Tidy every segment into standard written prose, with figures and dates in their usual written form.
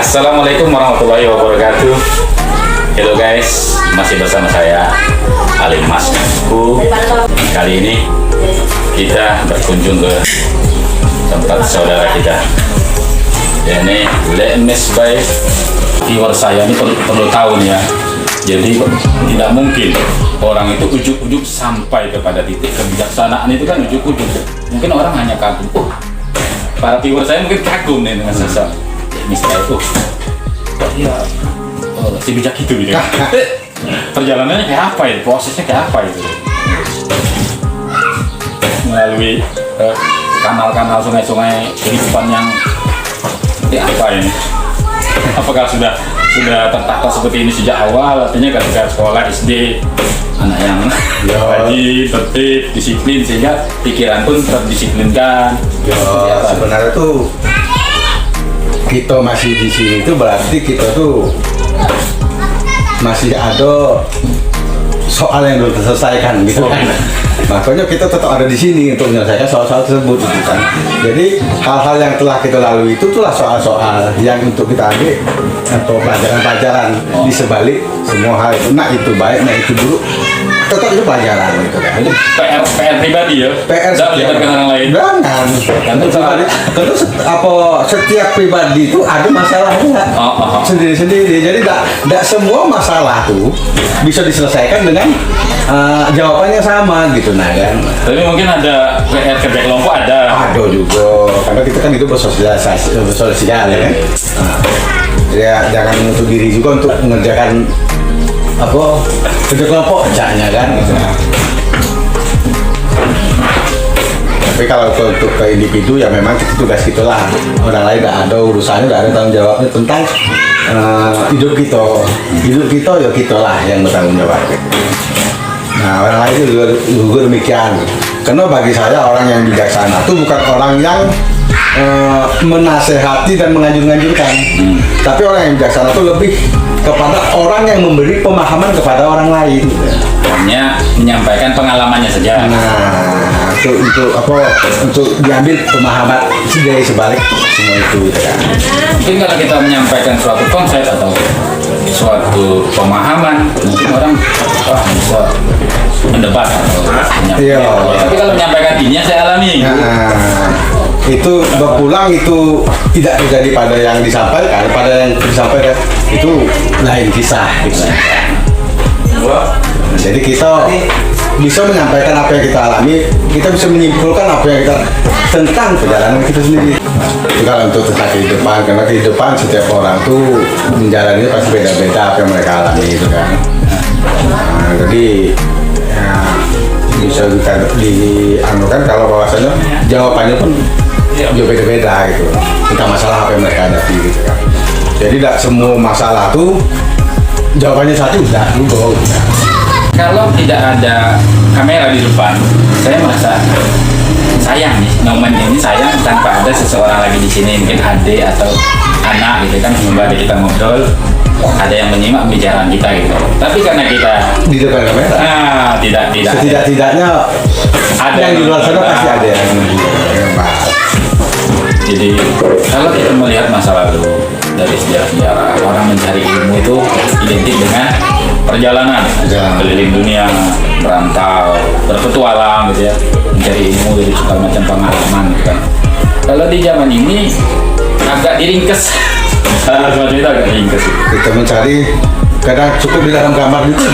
Assalamualaikum warahmatullahi wabarakatuh. Hello guys, masih bersama saya Ali Masku. Kali ini kita berkunjung ke tempat saudara kita. Ini Lemes by viewer saya ini perlu tahu nih ya. Jadi tidak mungkin orang itu ujuk-ujuk sampai kepada titik kebijaksanaan itu kan ujuk-ujuk. Mungkin orang hanya kagum. Para viewer saya mungkin kagum nih dengan sosok Mister itu. Iya, si bijak itu gitu. Perjalanannya kayak apa ya? Prosesnya kayak apa itu? Melalui kanal-kanal sungai-sungai kehidupan yang apa ini? Apakah sudah tertata seperti ini sejak awal? Artinya ketika sekolah SD anak yang rajin, tertib, disiplin sehingga pikiran pun terdisiplinkan. Sebenarnya tuh kita masih di sini itu berarti kita tuh masih ada soal yang belum terselesaikan gitu kan. Makanya kita tetap ada di sini untuk menyelesaikan soal-soal tersebut gitu kan. Jadi hal-hal yang telah kita lalui itu tuh soal-soal yang untuk kita ambil atau pelajaran-pelajaran di sebalik semua hal itu. Nah itu baik, nah itu buruk, tetap itu pelajaran gitu kan. Jadi PR pribadi ya. PR tidak melibatkan orang lain. Jangan. Tentu setiap pribadi itu ada masalahnya sendiri-sendiri. Jadi tidak semua masalah tuh bisa diselesaikan dengan jawabannya sama gitu nah kan. Tapi mungkin ada PR kerja kelompok ada. Ada juga. Karena kita kan itu bersosialisasi ya kan. Ya jangan menutup diri juga untuk mengerjakan kerja kelompok jaknya kan gitu. Tapi kalau untuk ke individu ya memang itu tugas gitulah. Orang lain tidak ada urusannya, tidak ada tanggung jawabnya tentang hidup kita ya kita lah yang bertanggung jawab. Nah orang lain juga demikian. Karena bagi saya orang yang bijaksana itu bukan orang yang menasehati dan menganjur-anjurkan, tapi orang yang bijaksana itu lebih kepada orang yang memberi pemahaman kepada orang lain. Hanya menyampaikan pengalamannya saja. Nah, untuk diambil pemahaman dari sebalik semua itu gitu kan. Mungkin kalau kita menyampaikan suatu konsep atau suatu pemahaman, mungkin orang bisa mendebat atau menyampaikan. Tapi kalau menyampaikan ini yang saya alami. Itu berpulang itu tidak terjadi pada yang disampaikan, pada yang disampaikan itu lain kisah gitu. Jadi kita bisa menyampaikan apa yang kita alami, kita bisa menyimpulkan apa yang kita tentang perjalanan kita sendiri. Itu kalau untuk tentang kehidupan, karena kehidupan setiap orang tuh menjalani pasti beda-beda apa yang mereka alami gitu kan. Nah, jadi ya, bisa dianukan kalau bahwasanya jawabannya pun juga beda-beda gitu tentang masalah apa yang mereka hadapi gitu kan. Jadi tidak semua masalah tuh jawabannya satu udah gitu. Kalau tidak ada kamera di depan, saya merasa sayang nih, momen ini sayang tanpa ada seseorang lagi di sini, mungkin adik atau anak gitu kan, sembari kita ngobrol, ada yang menyimak pembicaraan kita gitu. Tapi karena kita di depan kamera, tidak setidak-tidaknya ada yang di luar sana pasti ada yang Jadi kalau kita melihat masa lalu dari sejarah-sejarah, orang mencari ilmu itu identik dengan perjalanan, keliling dunia, merantau, berpetualang gitu ya, mencari ilmu dari segala macam pengalaman gitu kan. Kalau di zaman ini agak diringkes, semacam itu agak diringkes. Kita mencari kadang cukup di dalam kamar itu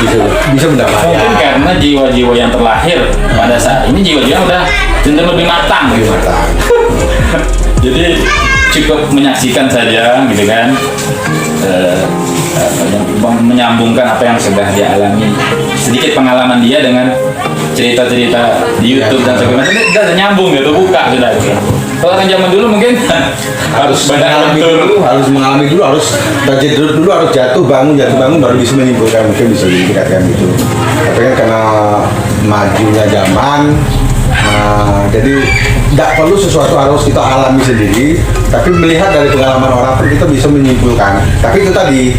bisa mendapatkan. Mungkin karena jiwa-jiwa yang terlahir pada saat ini jiwa-jiwa udah cenderung lebih matang gitu. Jadi cukup menyaksikan saja gitu kan, menyambungkan apa yang sudah dia alami, sedikit pengalaman dia dengan cerita-cerita di YouTube dan sebagainya, sudah nyambung gitu, buka sudah gitu. Kalau orang zaman dulu mungkin harus harus mengalami dulu, harus terjadi dulu, harus jatuh bangun baru bisa menyimpulkan, mungkin bisa dikatakan gitu. Tapi kan karena majunya zaman, jadi tidak perlu sesuatu harus kita alami sendiri, tapi melihat dari pengalaman orang pun kita bisa menyimpulkan. Tapi itu tadi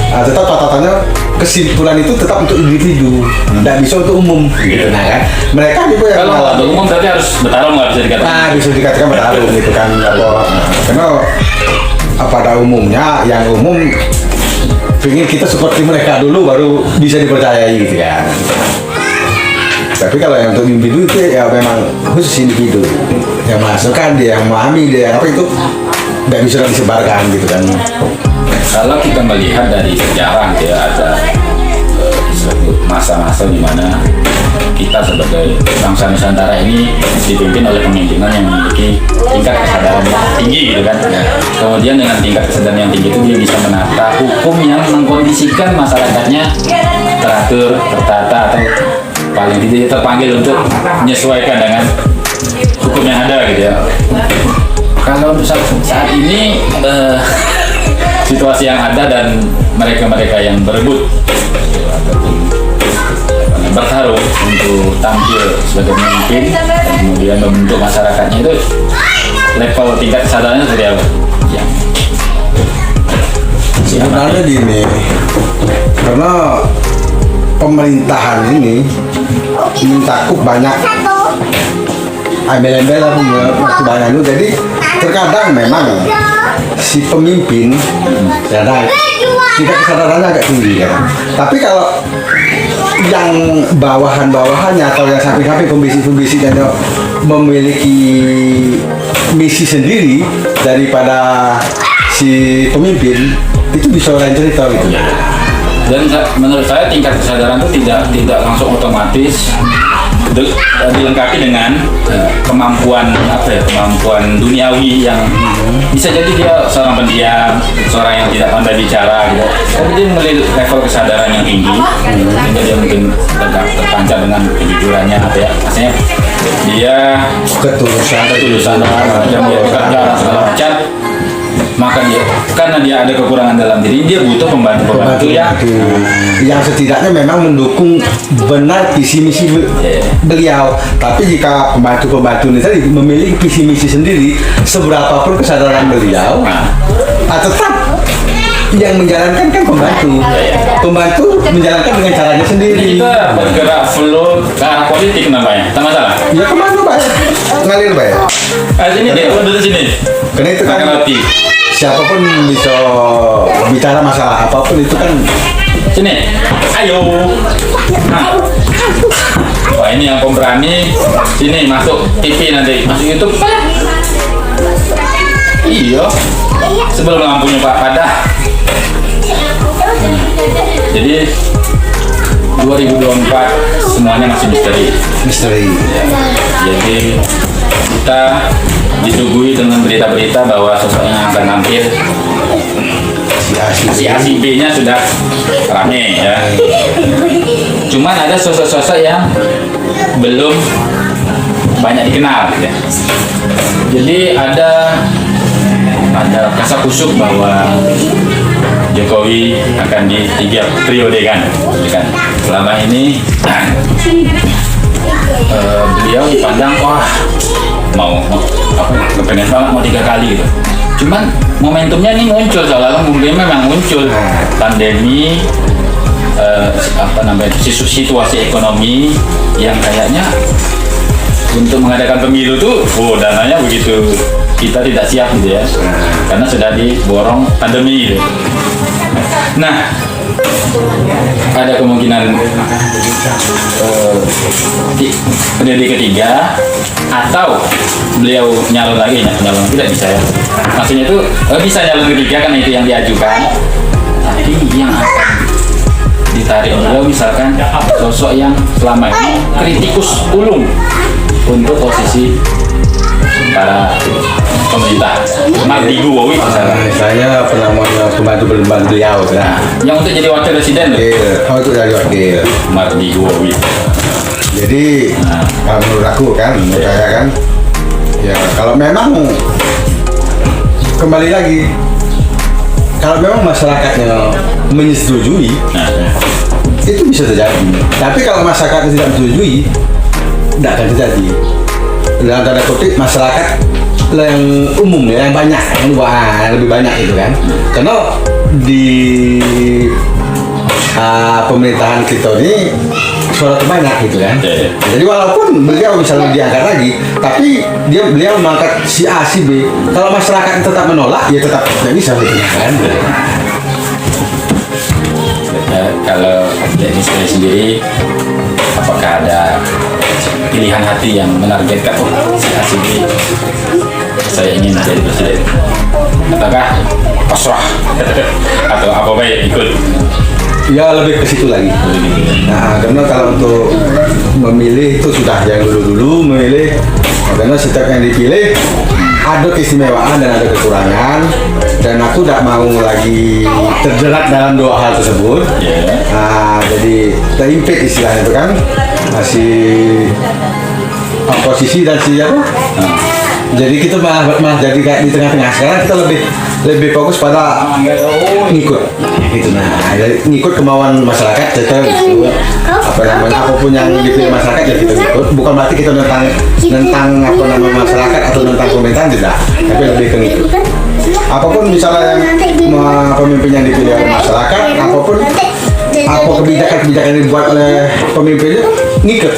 tetap catatannya kesimpulan itu tetap untuk individu, tidak bisa untuk umum gitu. Nah kan mereka juga yang kalau untuk umum berarti harus bertarung, nggak bisa dikatakan. Bisa dikatakan bertarung gitu kan. Karena pada umumnya yang umum pengen kita seperti mereka dulu baru bisa dipercayai gitu kan. Tapi kalau yang untuk individu itu ya memang khusus individu yang masukkan, dia yang memahami, dia yang apa itu nggak bisa disebarkan gitu kan. Kalau kita melihat dari sejarah ya ada masa-masa di mana kita sebagai bangsa Nusantara ini dipimpin oleh pemimpinan yang memiliki tingkat kesadaran yang tinggi gitu kan. Kemudian dengan tingkat kesadaran yang tinggi itu dia bisa menata hukum yang mengkondisikan masyarakatnya teratur, tertata atau paling tidak dia terpanggil untuk menyesuaikan dengan hukum yang ada gitu ya. Kalau untuk saat ini situasi yang ada dan mereka-mereka yang berebut bertarung untuk tampil sebagai pemimpin kemudian membentuk masyarakatnya itu level tingkat kesadarannya seperti apa? Ya. Sebenarnya gini, karena pemerintahan ini mencakup banyak embel-embel waktu banyak itu, jadi terkadang memang si pemimpin kadang tingkat kesadarannya agak tinggi ya. Tapi kalau yang bawahan-bawahannya atau yang samping-samping pembisi-pembisi yang memiliki misi sendiri daripada si pemimpin itu bisa lain cerita gitu. Dan menurut saya tingkat kesadaran itu tidak langsung otomatis dilengkapi dengan kemampuan kemampuan duniawi yang bisa jadi dia seorang pendiam, seorang yang tidak pandai bicara gitu. Tapi dia memiliki level kesadaran yang tinggi, sehingga dia mungkin terpancar dengan kejujurannya atau ya, maksudnya dia ketulusan macam dia bekerja segala macam. Maka dia karena dia ada kekurangan dalam diri, dia butuh pembantu yang setidaknya memang mendukung benar visi misi beliau. Tapi jika pembantu ini tadi memiliki visi misi sendiri, seberapapun kesadaran beliau, tetap yang menjalankan kan pembantu menjalankan dengan caranya sendiri. Kita bergerak flow ke arah politik namanya, tak masalah. Ya kemana Pak? Ngalir Pak ya? Sini deh, duduk sini. Karena itu kan siapapun bisa bicara masalah apapun itu kan. Sini, ayo. Nah. Wah ini yang pemberani, sini masuk TV nanti, masuk YouTube. Iya. Sebelum lampunya Pak Padah. Jadi 2024 semuanya masih misteri. Ya. Jadi kita disuguhi dengan berita-berita bahwa sosok yang akan tampil si A-B-nya sudah rame ya. Cuman ada sosok-sosok yang belum banyak dikenal ya. Jadi ada kasakusuk bahwa Jokowi akan di 3 periode kan. Selama ini beliau dipandang mau kepengen banget mau 3 kali gitu. Cuman momentumnya ini muncul seolah-olah mungkin memang muncul pandemi situasi ekonomi yang kayaknya untuk mengadakan pemilu tuh dananya begitu kita tidak siap gitu ya, karena sudah diborong pandemi gitu. Nah, ada kemungkinan periode ketiga atau beliau nyalon lagi tidak bisa ya. Maksudnya itu bisa nyalon ketiga karena itu yang diajukan, tapi yang akan ditarik beliau misalkan sosok yang selama ini kritikus ulung untuk posisi para pemerintah, Mardigu Wowi saya pernah pembantu beliau yang untuk jadi wakil presiden untuk jadi wakil Mardigu Wowi. Jadi kalau menurut aku kan, menurut saya kan, ya kalau memang kembali lagi, kalau memang masyarakatnya menyetujui, itu bisa terjadi. Tapi kalau masyarakatnya tidak menyetujui, tidak akan terjadi. Dalam tanda kutip masyarakat yang umum ya, yang banyak, yang lebih banyak itu kan. Karena di pemerintahan kita ini suara terbanyak gitu kan. Iya. Jadi walaupun beliau misalnya diangkat lagi, tapi beliau mengangkat si A, si B. Kalau masyarakat tetap menolak, ya tetap tidak bisa gitu kan. Kalau dari saya sendiri, apakah ada pilihan hati yang menargetkan si A, si B, saya ingin jadi presiden? Apakah pasrah atau apa baik ikut? Ya lebih ke situ lagi. Nah, karena kalau untuk memilih itu sudah yang dulu memilih, karena setiap yang dipilih ada keistimewaan dan ada kekurangan, dan aku tidak mau lagi terjerat dalam dua hal tersebut. Nah, jadi terimpit istilahnya itu kan, masih oposisi dan siapa? Jadi kita malah jadi kayak di tengah-tengah. Sekarang kita lebih fokus pada ngikut gitu. Nah, ngikut kemauan masyarakat, kita apa namanya, apapun yang dipilih masyarakat ya kita ikut. Bukan berarti kita tentang apa namanya masyarakat atau tentang pemerintahan, tidak, tapi lebih ke ngikut. Apapun misalnya yang pemimpin yang dipilih oleh masyarakat, apapun apa kebijakan yang dibuat oleh pemimpinnya, ngikut.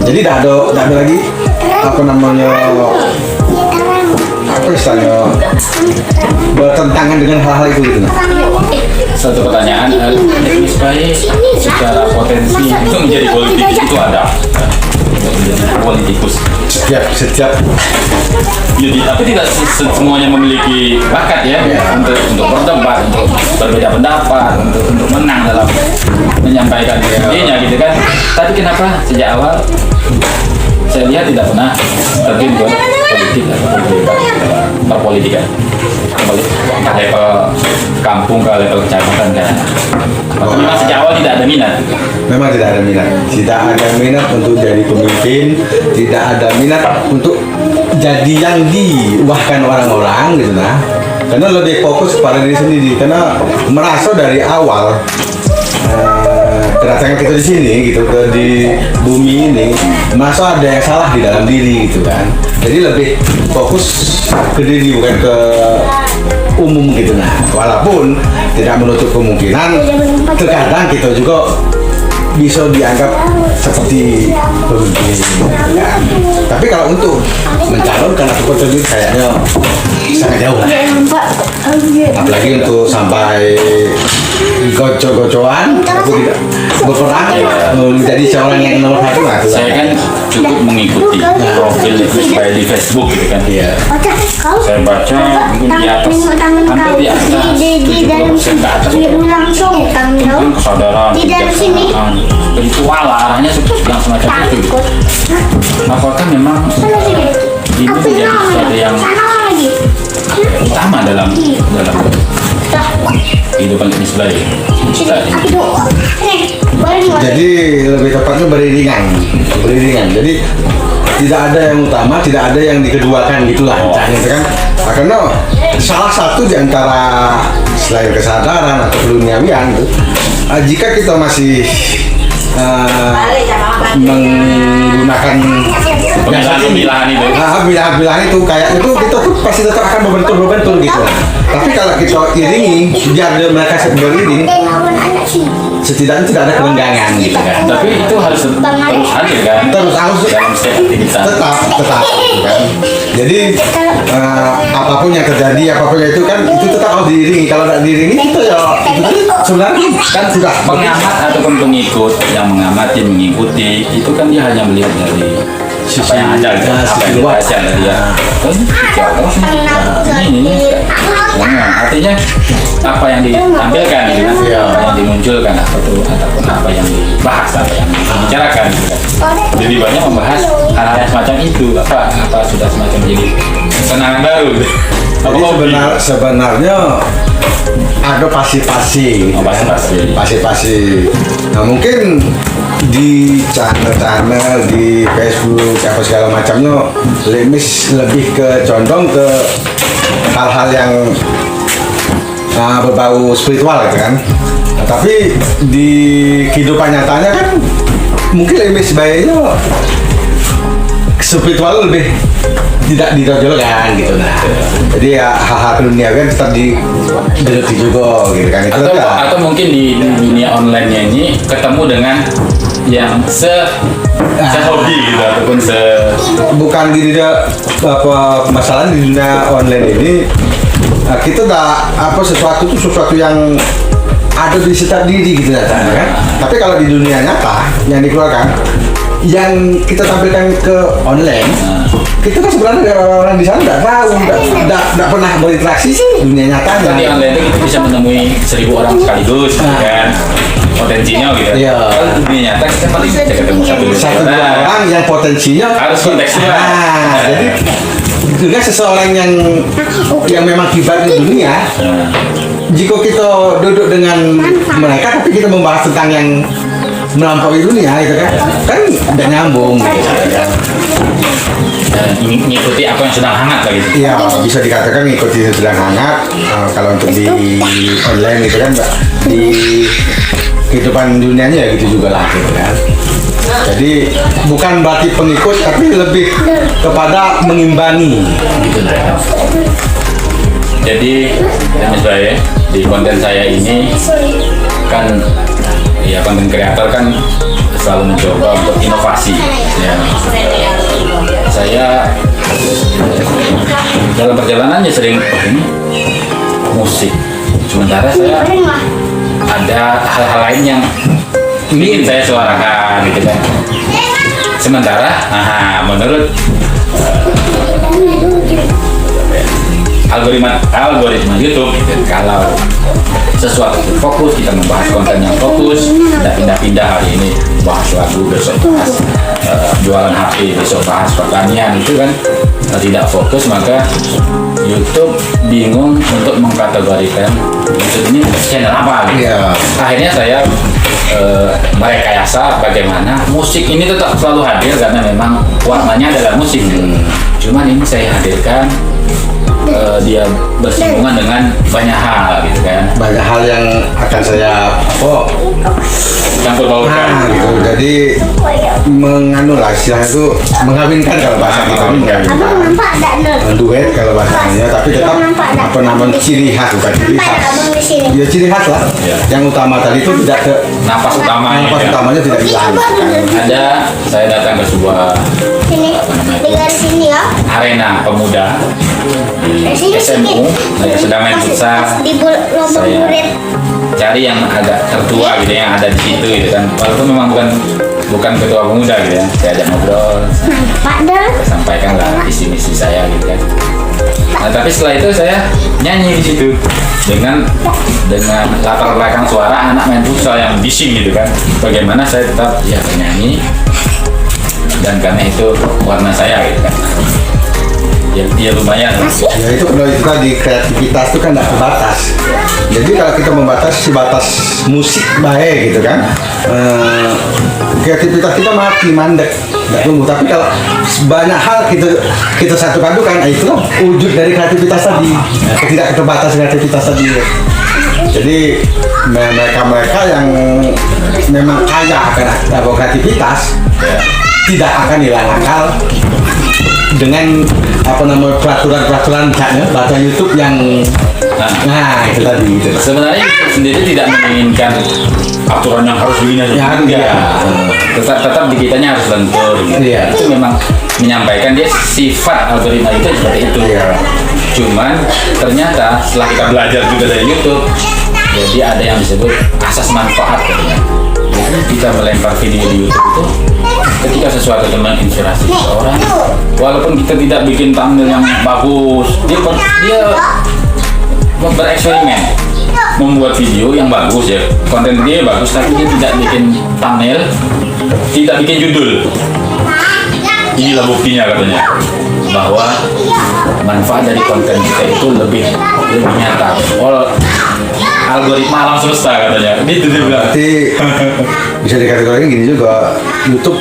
Jadi tidak ada lagi apa namanya, apa istilahnya, bertentangan dengan hal-hal itu gitu. Satu pertanyaan, Anies baik secara potensi untuk menjadi politikus itu ada, untuk menjadi politikus. Setiap Jadi, tapi tidak semuanya memiliki bakat ya, untuk berdebat, untuk berbeda pendapat, untuk menang dalam menyampaikan idenya gitu kan. Tapi kenapa sejak awal saya lihat tidak pernah terjun ke politik atau perpolitikan, ke level kampung, ke level kecamatan kan? Memang sejak awal tidak ada minat. Memang tidak ada minat. Tidak ada minat untuk jadi pemimpin, tidak ada minat untuk jadi yang diuahkan orang-orang gitu nah. Karena lebih fokus pada diri sendiri, karena merasa dari awal kedatangan kita di sini gitu, di bumi ini, merasa ada yang salah di dalam diri gitu kan. Jadi lebih fokus ke diri, bukan ke umum gitu nah. Walaupun tidak menutup kemungkinan terkadang kita juga bisa dianggap seperti pemimpin ya. Tapi kalau untuk mencalonkan atau terjun kayaknya sangat jauh lah. Apalagi untuk sampai gocok-gocokan, aku tidak berperan menjadi seorang yang nomor satu lah. Saya kan cukup mengikuti profil supaya di Facebook gitu kan. Iya. Saya baca mungkin di atas, hampir di atas 70% ke atas. Tentang kesadaran, kebijaksanaan, ritual arahnya yang semacam itu. Apakah memang ini menjadi sesuatu yang utama dalam kehidupan ini selain? Jadi lebih tepatnya beriringan. Jadi tidak ada yang utama, tidak ada yang dikeduakan gitulah, gitu kan. Nah, karena salah satu di antara selain kesadaran atau keduniawian itu, jika kita masih menggunakan pemilahan itu. Pilihan itu kayak itu kita tuh pasti tetap akan berbentur gitu. Tapi kalau kita iringi, biar mereka beriring, setidaknya tidak ada kerenggangan gitu kan. Tapi itu harus terus hadir kan? Terus harus dalam setiap aktivitas. tetap gitu kan. Jadi apapun yang terjadi, apapun itu kan itu tetap harus diiringi. Kalau tidak diiringi itu ya sebenarnya kan sudah Pengamat ataupun pengikut yang mengamati, mengikuti itu kan dia hanya melihat dari apa yang ada, apa yang dibaca dari dia. Ini. Artinya apa yang ditampilkan, gitu kan? Apa yang dimunculkan, ataupun apa yang dibahas, apa yang dibicarakan. Gitu kan? Jadi banyak membahas hal-hal semacam itu. Apa sudah semacam jadi kesenangan baru. Jadi sebenarnya ada pasti-pasti. Pasti-pasti. Nah mungkin di channel di Facebook apa segala macamnya lebih ke condong ke hal-hal yang berbau spiritual gitu kan. Nah, tapi di kehidupan nyatanya kan mungkin lebih sebaiknya spiritual lebih tidak ditonjolkan gitu. Nah, jadi ya hal-hal duniawi tetap digeluti juga gitu kan. Itu atau mungkin di dunia online-nya ini ketemu dengan yang sehobi gitu ataupun bukan gitu apa masalah di dunia online ini kita sesuatu yang ada di setiap diri gitu kan. Tapi kalau di dunia nyata yang dikeluarkan yang kita tampilkan ke online kita kan sebenarnya orang di sana nggak tahu, nggak pernah berinteraksi sih dunia nyatanya. Di online itu kita bisa menemui 1.000 orang sekaligus kan, potensinya gitu. Iya. Kalau dunia nyata kita paling bisa ketemu satu orang yang potensinya harus kontekstual. Jadi juga seseorang yang memang kibat di dunia. Jika kita duduk dengan mereka tapi kita membahas tentang yang melampaui dunia itu kan udah nyambung gitu kan. Ngikuti apa yang sedang hangat lah gitu. Iya, bisa dikatakan ngikuti yang sedang hangat. Kalau untuk di online gitu kan, di kehidupan dunianya ya gitu juga lah gitu kan. Jadi bukan berarti pengikut tapi lebih kepada mengimbangi gitu lah. Jadi Mas Bae, di konten saya ini kan ya konten kreator kan selalu mencoba untuk inovasi ya. Saya dalam perjalanannya sering ini musik, sementara saya ada hal-hal lain yang ingin saya suarakan gitu kan. Sementara menurut algoritma YouTube gitu, kalau sesuatu itu fokus, kita membahas konten yang fokus, tidak pindah-pindah, hari ini bahas lagu, besok bahas jualan HP, besok bahas pertanian, itu kan tidak fokus, maka YouTube bingung untuk mengkategorikan YouTube ini channel apa gitu. Akhirnya saya merekayasa bagaimana musik ini tetap selalu hadir karena memang warnanya adalah musik. Cuman ini saya hadirkan dia bersinggungan dengan banyak hal gitu kan. Banyak hal yang akan saya campur baurkan gitu. Jadi menganulah istilahnya itu mengawinkan kalau bahasa kita duet kalau bahasanya, tapi tetap apa namanya ciri khas, bukan ciri khas. Ya ciri khas lah. Yang utama tadi itu tidak ke napas utamanya. Napas utamanya tidak hilang. Ada saya datang ke sebuah arena pemuda di SMU, saya sedang main futsal. Saya cari yang agak tertua gitu, yang ada di situ gitu kan, walaupun memang bukan ketua pemuda gitu ya. Saya ajak ngobrol, sampaikan lah visi misi saya gitu kan. Nah tapi setelah itu saya nyanyi di situ dengan latar belakang suara anak main futsal yang bising gitu kan. Bagaimana saya tetap ya penyanyi, dan karena itu warna saya gitu kan. Ya lumayan. Ya itu tadi kreativitas itu kan tidak terbatas. Jadi kalau kita membatasi batas musik baik gitu kan, kreativitas kita mati mandek, tidak tumbuh. Tapi kalau banyak hal kita satu padukan, itu wujud dari kreativitas tadi, tidak terbatas kreativitas tadi. Jadi mereka yang memang kaya akan kreativitas tidak akan hilang akal dengan peraturan bahasa YouTube yang itu tadi gitu. Sebenarnya sendiri tidak menginginkan aturan yang harus begini tetap di kitanya harus lentur gitu. Itu memang menyampaikan dia sifat algoritma itu seperti itu. Cuman ternyata setelah kita belajar juga dari YouTube, jadi ada yang disebut asas manfaat katanya. Jadi kita melempar video di YouTube itu ketika sesuatu itu menginspirasi seseorang, walaupun kita tidak bikin thumbnail yang bagus, dia bereksperimen membuat video yang bagus ya, konten dia bagus, tapi dia tidak bikin thumbnail, tidak bikin judul. Inilah buktinya katanya bahwa manfaat dari konten kita itu lebih nyata. Algoritma alam semesta katanya. Itu dia bilang. Berarti bisa dikategorikan gini juga, YouTube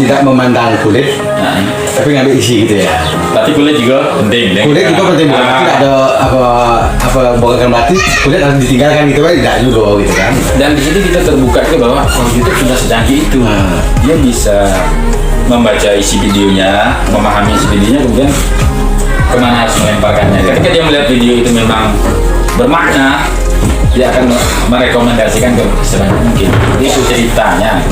tidak memandang kulit, tapi ngambil isi gitu ya. Tapi kulit juga penting. Kulit juga penting, bukan tidak ada bukan berarti kulit harus ditinggalkan gitu kan, tidak juga gitu kan. Dan di situ kita terbuka juga bahwa YouTube sudah secanggih itu. Dia bisa membaca isi videonya, memahami isi videonya, kemudian kemana harus melemparkannya. Ketika dia melihat video itu memang bermakna, dia akan merekomendasikan ke sebanyak mungkin. Itu ceritanya.